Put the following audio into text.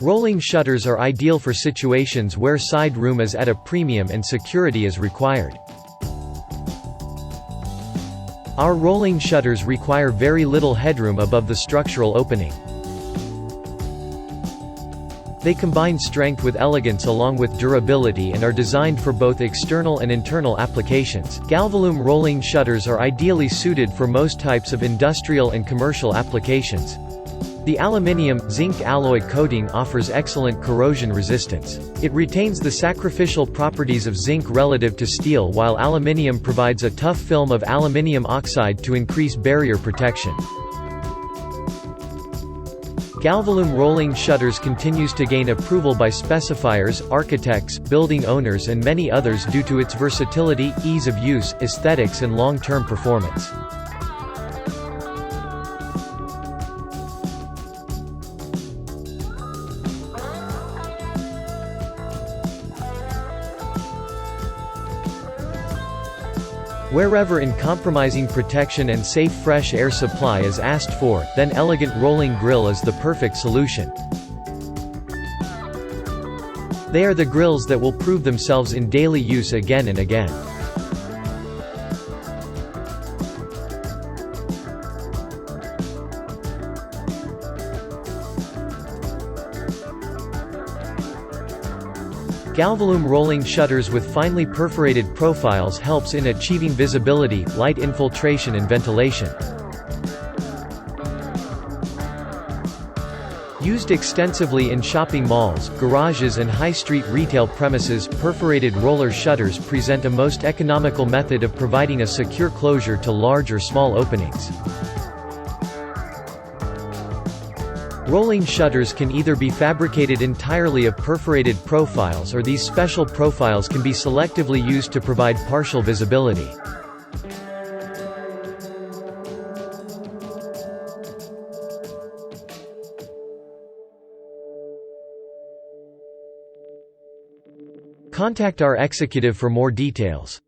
Rolling shutters are ideal for situations where side room is at a premium and security is required. Our rolling shutters require very little headroom above the structural opening. They combine strength with elegance along with durability and are designed for both external and internal applications. Galvalum rolling shutters are ideally suited for most types of industrial and commercial applications. The aluminium-zinc alloy coating offers excellent corrosion resistance. It retains the sacrificial properties of zinc relative to steel, while aluminium provides a tough film of aluminium oxide to increase barrier protection. Galvalum rolling shutters continues to gain approval by specifiers, architects, building owners and many others due to its versatility, ease of use, aesthetics and long-term performance. Wherever uncompromising protection and safe fresh air supply is asked for, then elegant rolling grille is the perfect solution. They are the grilles that will prove themselves in daily use again and again. Galvalum rolling shutters with finely perforated profiles helps in achieving visibility, light infiltration and ventilation. Used extensively in shopping malls, garages and high-street retail premises, perforated roller shutters present a most economical method of providing a secure closure to large or small openings. Rolling shutters can either be fabricated entirely of perforated profiles, or these special profiles can be selectively used to provide partial visibility. Contact our executive for more details.